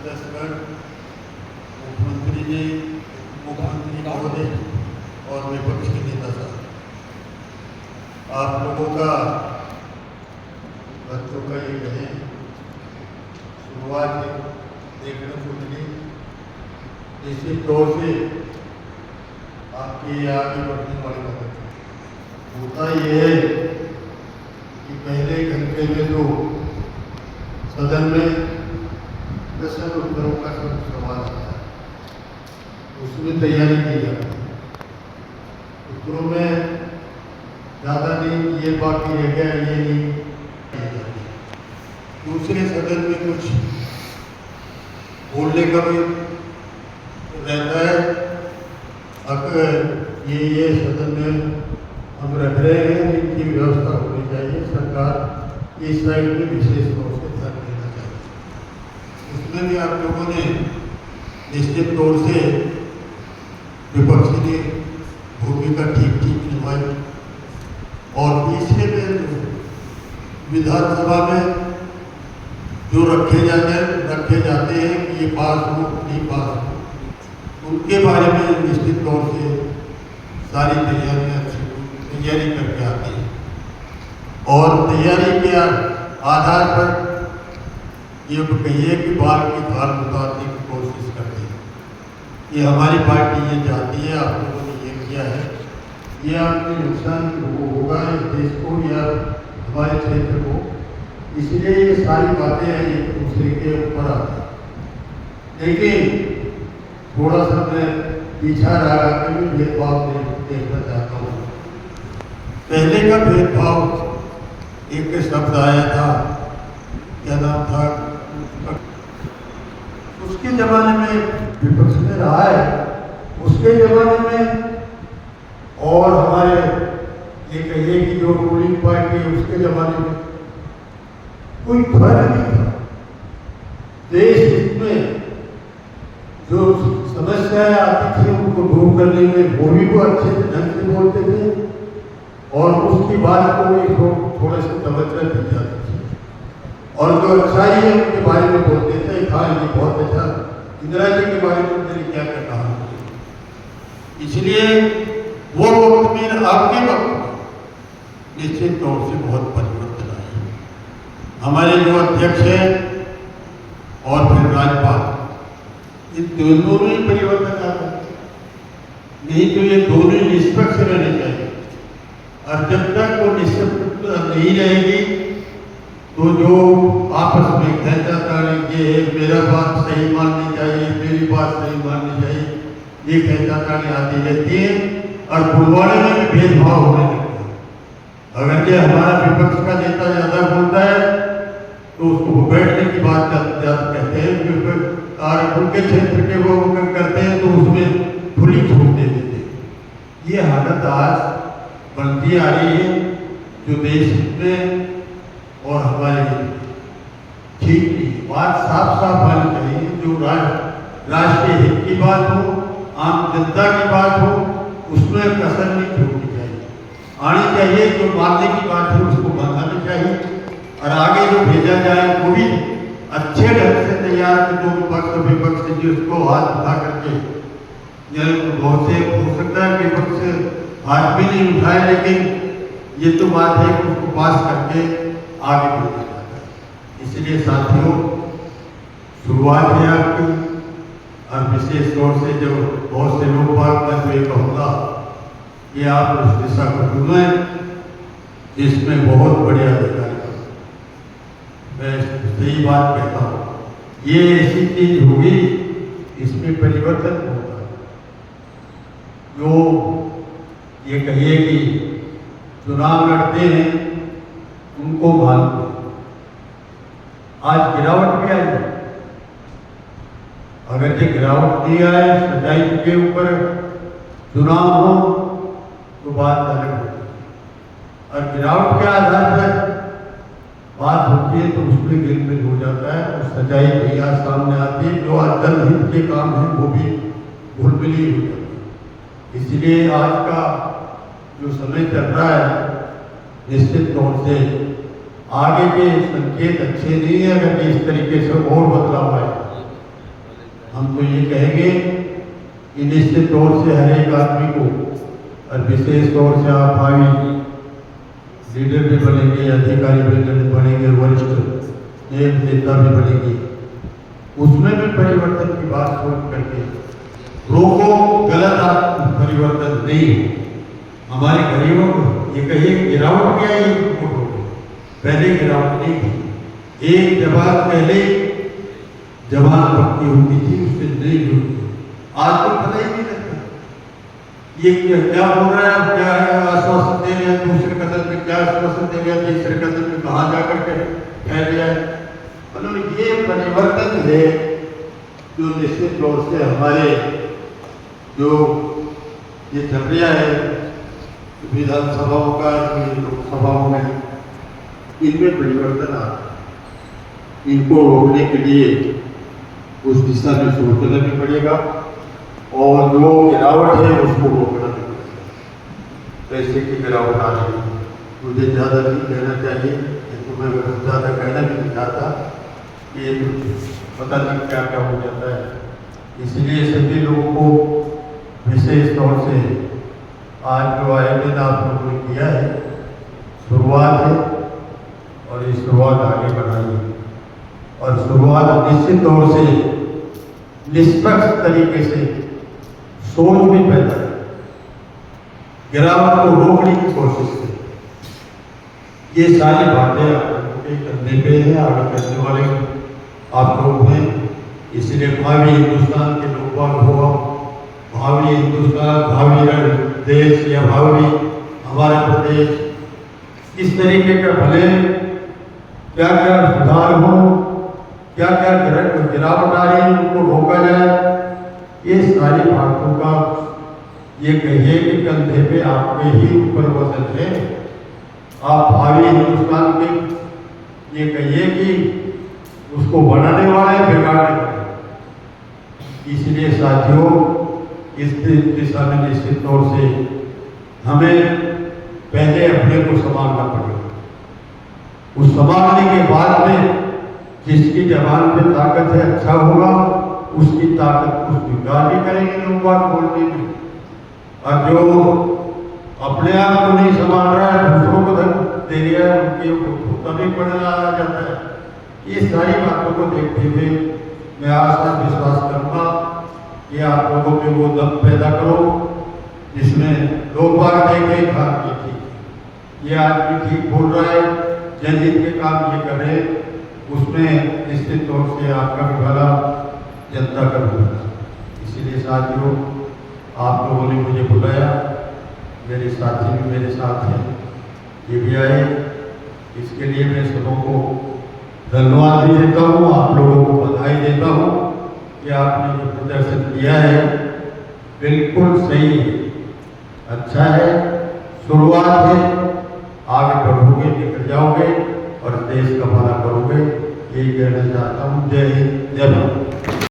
सदस्यगण, मुख्यमंत्री जी, मुख्यमंत्री महोदय और विपक्ष के नेता साहब, आप लोगों का बच्चों का ये कहें शुरुआत देखने को मिली। निश्चित तौर से आपकी आगे बढ़ने वाली मदद होता ये है कि पहले घंटे में तो सदन में प्रश्न उत्तरों का सवाल आता है, उसमें तैयारी की जाती है। उत्तरों में ज़्यादा नहीं, ये बाकी रह गया, ये नहीं की जाती। दूसरे सदन में कुछ बोलने का भी रहता है। अगर ये सदन में हम रख रहे हैं, इनकी व्यवस्था होनी चाहिए। सरकार इस साइड में विशेष तौर से ध्यान देना चाहिए। उसमें भी आप लोगों ने निश्चित तौर से विपक्ष ने भूमिका ठीक निभाई और पीछे में विधानसभा में जो रखे जाते हैं कि ये पास हो नहीं पास हो, उनके बारे में निश्चित तौर से सारी तैयारी करके आती है और तैयारी के आधार पर ये कहिए कि बाल की खाल उतारने की कोशिश करते हैं। ये हमारी पार्टी ये चाहती है, आप लोगों ने ये किया है, ये आपके नुकसान होगा इस देश को या हमारे क्षेत्र को, इसलिए ये सारी बातें एक दूसरे के ऊपर आती हैं। लेकिन थोड़ा सा मैं पीछा रहा कि मैं भेदभाव देखना चाहता हूँ। पहले का भेदभाव एक शब्द आया था, क्या नाम था, उसके ज़माने में विपक्ष में रहा है, उसके ज़माने में और हमारे ये कहिए कि जो रूलिंग पार्टी है उसके ज़माने में कोई फर्क नहीं था। देश में जो समस्याएं आती थी उनको दूर करने में वो भी अच्छे ढंग से बोलते थे और उसकी बात को भी थोड़े से तवज्जो दी जाती थी और जो अच्छाई है उनके बारे में बोलते थे। हाँ, ये बहुत अच्छा, इंदिरा जी के बारे में मैंने क्या क्या कहा। इसलिए वो वक्त में आपके वक्त निश्चित तौर से बहुत परिवर्तन आया। हमारे जो अध्यक्ष हैं और फिर राज्यपाल, इन दोनों में परिवर्तन आता है। नहीं तो ये दोनों निष्पक्ष रहने चाहिए और जब तक वो निष्पक्ष नहीं रहेगी तो जो आपस में कहता ये मेरा बात सही माननी चाहिए, मेरी बात सही माननी चाहिए, ये कहता आती रहती है और बुलवाने में भी भेदभाव होने लगता है। अगर ये हमारा विपक्ष का नेता ज़्यादा बोलता है तो उसको बैठने की बात ज़्यादा कहते हैं और उनके क्षेत्र के वो करते हैं तो उसमें खुली छूट दे देते हैं। ये हालत आज बनती आ रही है जो देश में और हमारे ठीक की बात साफ आनी चाहिए। जो राष्ट्रीय हित की बात हो, आम जनता की बात हो, उसमें कसर नहीं छोड़नी चाहिए, आनी चाहिए। जो मानने की बात है उसको मानना चाहिए और आगे जो भेजा जाए वो भी अच्छे ढंग से तैयार कि दो पक्ष विपक्ष जिसको हाथ उठा करके, बहुत से हो सकता है विपक्ष हाथ भी नहीं उठाए, लेकिन ये तो बात है कि उसको पास करके आगे भेजा जाता है। इसलिए साथियों, शुरुआत है आपकी और विशेष तौर से जो बहुत से लोग बात मैं तो ये कहूँगा कि आप उस दिशा को चुनें जिसमें बहुत बढ़िया अधिकारी। मैं सही बात कहता हूँ, ये ऐसी चीज होगी इसमें परिवर्तन होगा। जो ये कहिए कि चुनाव लड़ते हैं उनको मालूम आज गिरावट भी आई है। अगर ये गिरावट नहीं आए, सच्चाई के ऊपर चुनाव हो तो बात अलग होगी और गिरावट के आधार पर बात होती है तो उसमें गिरमिल हो जाता है और सच्चाई तैयार सामने आती है। जो जनहित के काम है वो भी भूलमिली हो जाती है। इसलिए आज का जो समय चल रहा है निश्चित तौर से आगे के संकेत अच्छे नहीं है। अगर इस तरीके से और बदलाव आए हम तो ये कहेंगे कि निश्चित तौर से हर एक आदमी को और विशेष तौर से आप भावी लीडर भी बनेंगे, अधिकारी भी बनेंगे, वरिष्ठ एक नेता भी बनेंगे, उसमें भी परिवर्तन की बात सोच करके रोको। गलत परिवर्तन नहीं, हमारे गरीबों को ये कहिए गिरावट क्या है, पहले गिरावट नहीं थी। एक जमात पहले जमात पक्की होती थी, उससे नहीं जुड़ती। आज तो पता ही नहीं लगता ये क्या बोल रहा है, क्या आश्वासन दे रहे हैं, दूसरे कदम में क्या आश्वासन दे रहे हैं, तीसरे कदम में कहाँ जाकर के कह रहे हैं। मतलब ये परिवर्तन है जो निश्चित तौर से हमारे जो ये चल रहा है विधानसभाओं का, लोकसभाओं में, इनमें परिवर्तन आ, इनको रोकने के लिए उस दिशा में सोचना भी पड़ेगा और जो गिरावट है उसको रोकना भी पड़ेगा। पैसे की गिरावट आ रही है, मुझे ज़्यादा नहीं कहना चाहिए, तो मैं ज़्यादा कहना भी नहीं चाहता कि पता नहीं क्या क्या हो जाता है। इसलिए सभी लोगों को विशेष तौर से आज जो आयोजन आप लोगों ने किया है शुरुआत है और ये शुरुआत आगे बढ़ाइए और शुरुआत निश्चित तौर से निष्पक्ष तरीके से सोच भी पैदा है, गिरावट को रोकने की कोशिश करें। ये सारी बातें आपके करने पे है, आगे करने वाले आप लोग हैं। इसलिए भावी हिंदुस्तान के लोग हो, भावी हिंदुस्तान, भावी देश या भावी हमारा प्रदेश इस तरीके का भले क्या क्या सुधार हो, क्या क्या गिरावट आ रही है उनको रोका जाए। ये सारी बातों का ये कहिए कि कंधे पे आपके ही ऊपर वजन है। आप भावी हिंदुस्तान के ये कहिए कि उसको बनाने वाले बिगाड़ने वाले। इसलिए साथियों इस दिशा में निश्चित तौर से हमें पहले अपने को संभालना पड़ेगा। उस संभालने के बाद में जिसकी जबान पे ताकत है अच्छा होगा, उसकी ताकत को स्वीकार भी करेंगे लोग बात बोलने में। और जो अपने आप को नहीं संभाल रहा है, दूसरों को दे दिया है, उनके तभी पढ़ना आ जाता है। ये सारी बातों को देखते हुए मैं आशा विश्वास करूँगा कि आप लोगों में वो दम पैदा करो जिसमें लोग बात देखें हाँ ये ठीक, ये आदमी ठीक बोल रहा है, जनहित के काम ये कर रहे, उसमें निश्चित तौर से आपका भी भला, जनता का भी भला। इसीलिए साथियों आप लोगों ने मुझे बुलाया, मेरे साथी भी मेरे साथ हैं, ये भी आए, इसके लिए मैं सबों को धन्यवाद भी देता हूँ, आप लोगों को बधाई देता हूँ कि आपने जो प्रदर्शन किया है बिल्कुल सही है, अच्छा है, शुरुआत है, आगे बढ़ोगे, निकल जाओगे और देश का भला करोगे, यही कहना चाहता हूँ। जय हिंद, जय भारत।